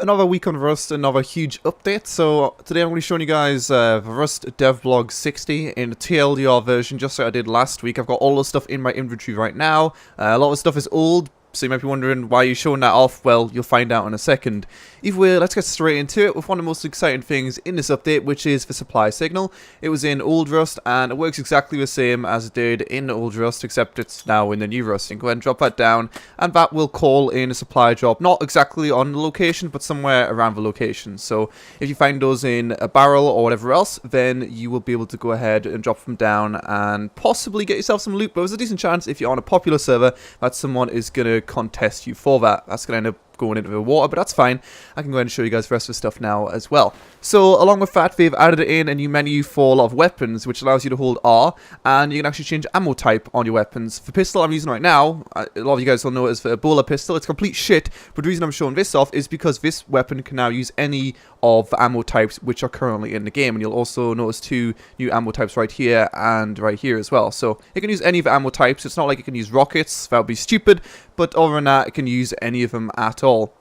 another week on Rust, another huge update. So today I'm going to be showing you guys Rust Devblog 60 in the TLDR version, just like I did last week. I've got all the stuff in my inventory right now. A lot of the stuff is old, so you might be wondering why you're showing that off. Well, you'll find out in a second. Either way, let's get straight into it with one of the most exciting things in this update, which is the supply signal. It was in old Rust, and it works exactly the same as it did in old Rust, except it's now in the new Rust. You can go ahead and drop that down, and that will call in a supply drop, not exactly on the location, but somewhere around the location. So if you find those in a barrel or whatever else, then you will be able to go ahead and drop them down and possibly get yourself some loot. But there's a decent chance, if you're on a popular server, that someone is going to contest you for that. That's going to end up going into the water, but that's fine. I can go ahead and show you guys the rest of the stuff now as well. So along with that, they've added in a new menu for a lot of weapons, which allows you to hold R, and you can actually change ammo type on your weapons. The pistol I'm using right now, a lot of you guys will know it as the Ebola pistol. It's complete shit, but the reason I'm showing this off is because this weapon can now use any of the ammo types which are currently in the game, and you'll also notice two new ammo types right here and right here as well. So it can use any of the ammo types. It's not like it can use rockets, that would be stupid, but other than that, it can use any of them at all.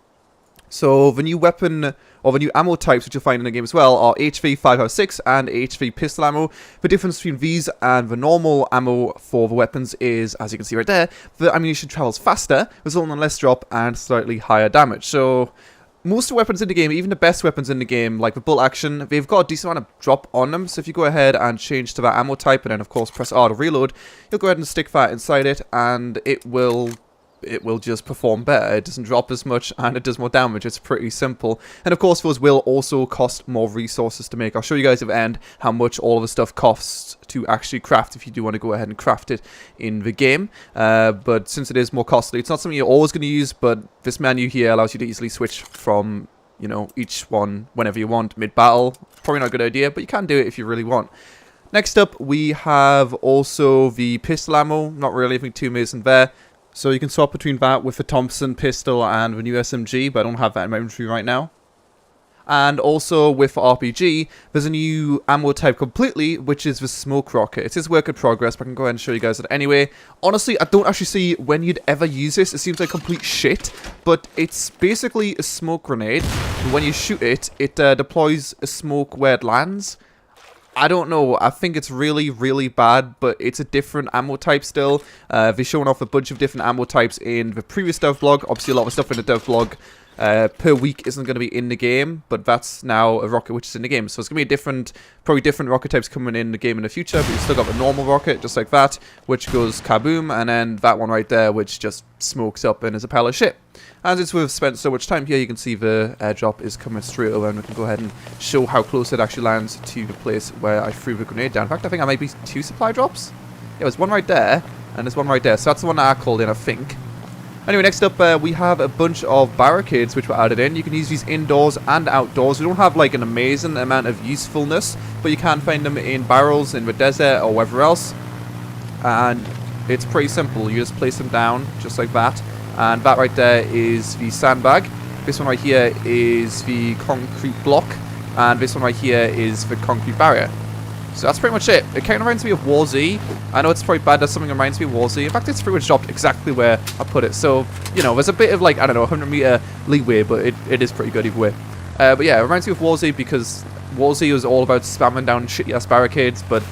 So the new weapon, or the new ammo types which you'll find in the game as well, are HV 5.56 and HV pistol ammo. The difference between these and the normal ammo for the weapons is, as you can see right there, the ammunition travels faster, resulting in less drop and slightly higher damage. So most of the weapons in the game, even the best weapons in the game, like the bolt action, they've got a decent amount of drop on them. So if you go ahead and change to that ammo type, and then of course press R to reload, you'll go ahead and stick that inside it, and it will just perform better. It doesn't drop as much, and it does more damage. It's pretty simple. And of course, those will also cost more resources to make. I'll show you guys at the end how much all of the stuff costs to actually craft if you do want to go ahead and craft it in the game. But since it is more costly, it's not something you're always going to use, but this menu here allows you to easily switch from, you know, each one whenever you want mid-battle. Probably not a good idea, but you can do it if you really want. Next up, we have also the pistol ammo. Not really anything too amazing there. So you can swap between that with the Thompson pistol and the new SMG, but I don't have that in my inventory right now. And also with RPG, there's a new ammo type completely, which is the smoke rocket. It is work in progress, but I can go ahead and show you guys it anyway. Honestly, I don't actually see when you'd ever use this. It seems like complete shit, but it's basically a smoke grenade. When you shoot it, it deploys a smoke where it lands. I don't know, I think it's really, really bad, but it's a different ammo type still. They've shown off a bunch of different ammo types in the previous Devblog. Obviously, a lot of stuff in the Devblog per week isn't going to be in the game, but that's now a rocket which is in the game. So it's going to be a different, probably different rocket types coming in the game in the future, but you've still got the normal rocket, just like that, which goes kaboom, and then that one right there, which just smokes up and is a pile of shit. And since we've spent so much time here, you can see the airdrop is coming straight over, and we can go ahead and show how close it actually lands to the place where I threw the grenade down. In fact, I think I might be 2 supply drops. Yeah, there's one right there, and there's one right there. So that's the one that I called in, I think. Anyway, next up, we have a bunch of barricades which were added in. You can use these indoors and outdoors. We don't have like an amazing amount of usefulness, but you can find them in barrels, in the desert, or wherever else. And it's pretty simple. You just place them down, just like that. And that right there is the sandbag. This one right here is the concrete block. And this one right here is the concrete barrier. So that's pretty much it. It kind of reminds me of War Z. I know it's probably bad that something reminds me of War Z. In fact, it's pretty much dropped exactly where I put it. So, you know, there's a bit of like, I don't know, 100-meter leeway, but it is pretty good either way. But yeah, it reminds me of War Z because War Z was all about spamming down shitty-ass barricades, but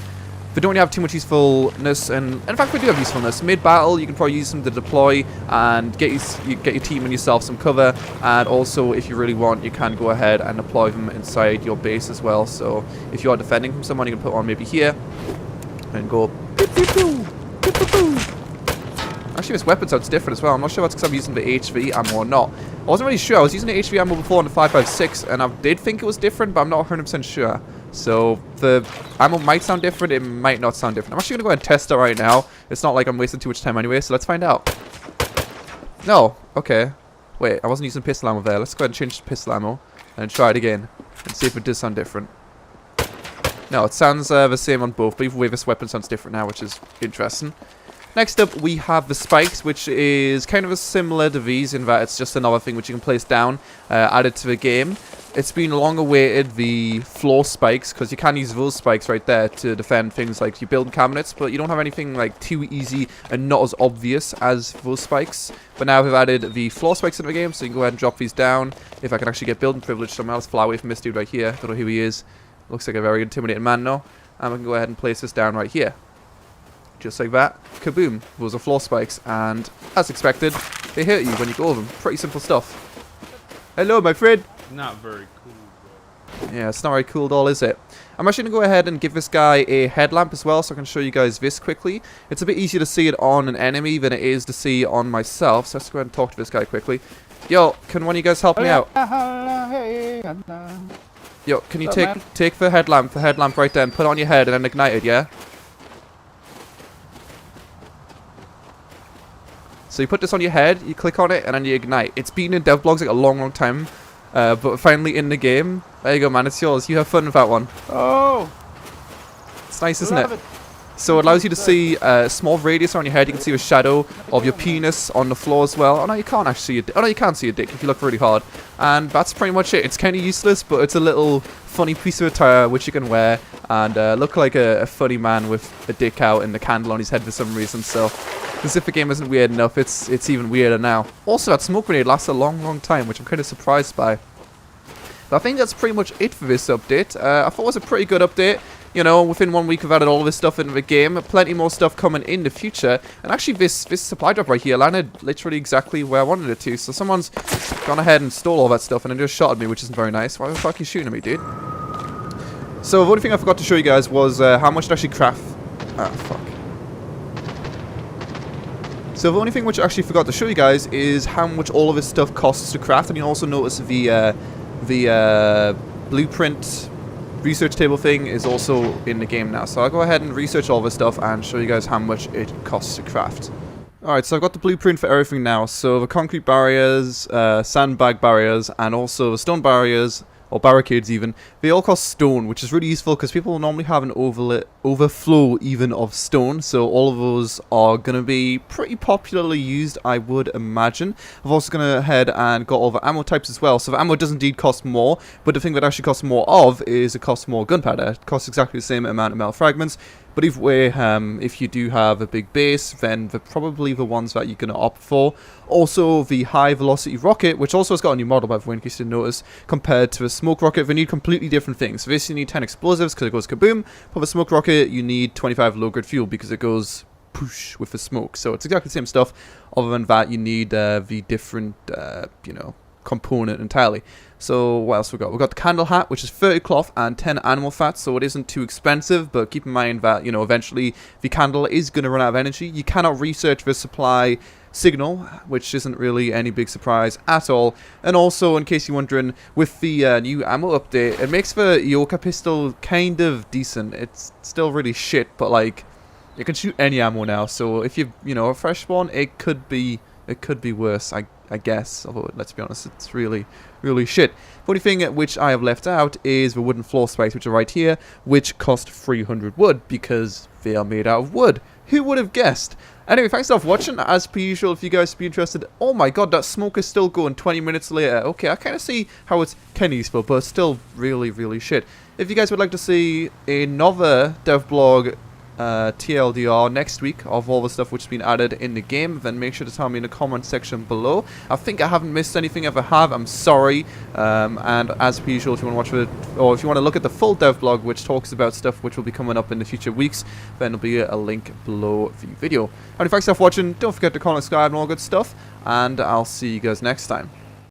they don't really have too much usefulness, and in fact, we do have usefulness. Mid-battle, you can probably use them to deploy and get your team and yourself some cover, and also, if you really want, you can go ahead and deploy them inside your base as well. So, if you are defending from someone, you can put one maybe here, and go Actually, this weapon sounds different as well. I'm not sure that's because I'm using the HV ammo or not. I wasn't really sure. I was using the HV ammo before on the 5.56, and I did think it was different, but I'm not 100% sure. So the ammo might sound different, it might not sound different. I'm actually going to go ahead and test it right now. It's not like I'm wasting too much time anyway, so let's find out. No, okay. Wait, I wasn't using pistol ammo there. Let's go ahead and change to pistol ammo and try it again and see if it does sound different. No, it sounds the same on both, but either way this weapon sounds different now, which is interesting. Next up, we have the spikes, which is kind of similar to these in that it's just another thing which you can place down, added to the game. it's been long awaited, the floor spikes, because you can use those spikes right there to defend things like you build cabinets, but you don't have anything like too easy and not as obvious as those spikes. But now we've added the floor spikes into the game, so you can go ahead and drop these down. If I can actually get building privilege somehow, let's fly away from this dude right here. Don't know who he is. Looks like a very intimidating man now. And we can go ahead and place this down right here. Just like that. Kaboom. Those are floor spikes, and as expected, they hurt you when you go over them. Pretty simple stuff. Hello, my friend. Not very cool, bro. Yeah, it's not very cool at all, is it? I'm actually going to go ahead and give this guy a headlamp as well, so I can show you guys this quickly. It's a bit easier to see it on an enemy than it is to see on myself, so let's go ahead and talk to this guy quickly. Yo, can one of you guys help me out? Yo, can you take the headlamp right there and put it on your head and then ignite it, yeah? So you put this on your head, you click on it, and then you ignite. It's been in Devblogs like a long time, but finally in the game. There you go, man. It's yours. You have fun with that one. Oh! It's nice, isn't it? So it allows you to see a small radius on your head. You can see a shadow of your penis on the floor as well. Oh no, you can't actually see your dick. Oh no, you can see your dick if you look really hard. And that's pretty much it. It's kind of useless, but it's a little funny piece of attire which you can wear and look like a funny man with a dick out and the candle on his head for some reason. So as if the game isn't weird enough, it's even weirder now. Also, that smoke grenade lasts a long time, which I'm kind of surprised by. But I think that's pretty much it for this update. I thought it was a pretty good update. You know, within 1 week we've added all this stuff into the game. Plenty more stuff coming in the future. And actually this supply drop right here landed literally exactly where I wanted it to. So someone's gone ahead and stole all that stuff and then just shot at me, which isn't very nice. Why the fuck are you shooting at me, dude? So the only thing I forgot to show you guys was how much it actually craft. Ah, fuck. So the only thing which I actually forgot to show you guys is how much all of this stuff costs to craft. And you also notice the blueprint research table thing is also in the game now. So I'll go ahead and research all this stuff and show you guys how much it costs to craft. Alright, so I've got the blueprint for everything now. So the concrete barriers, sandbag barriers, and also the stone barriers, or barricades even, they all cost stone, which is really useful because people normally have an overflow even of stone, so all of those are going to be pretty popularly used, I would imagine. I've also gone ahead and got all the ammo types as well, so the ammo does indeed cost more, but the thing that actually costs more of is it costs more gunpowder. It costs exactly the same amount of metal fragments, but either way, if you do have a big base, then they're probably the ones that you're going to opt for. Also, the high velocity rocket, which also has got a new model by the way, in case you didn't notice, compared to a smoke rocket, they need completely different things. So this you need 10 explosives because it goes kaboom. For the smoke rocket, you need 25 low grade fuel because it goes poosh with the smoke. So it's exactly the same stuff. Other than that, you need the different, you know, component entirely. So what else we got? We've got the candle hat, which is 30 cloth and 10 animal fat, so it isn't too expensive, but keep in mind that, you know, eventually the candle is going to run out of energy. You cannot research the supply signal, which isn't really any big surprise at all. And also, in case you're wondering, with the new ammo update, it makes the Yoka pistol kind of decent. It's still really shit, but like, you can shoot any ammo now, so if you know, a fresh one, it could be worse, I guess, although let's be honest, it's really shit. The only thing which I have left out is the wooden floor spikes, which are right here, which cost 300 wood because they are made out of wood. Who would have guessed? Anyway, thanks for watching. As per usual, if you guys be interested, oh my god, that smoke is still going 20 minutes later. Okay, I kind of see how it's kind of useful, but it's still really shit. If you guys would like to see another Devblog TLDR next week of all the stuff which has been added in the game, then make sure to tell me in the comment section below. I think I haven't missed anything. If I have, I'm sorry. And as per usual, if you want to watch it, or if you want to look at the full Devblog which talks about stuff which will be coming up in the future weeks, then there'll be a link below the video. Anyway, thanks for watching. Don't forget to comment, subscribe, and all good stuff. And I'll see you guys next time.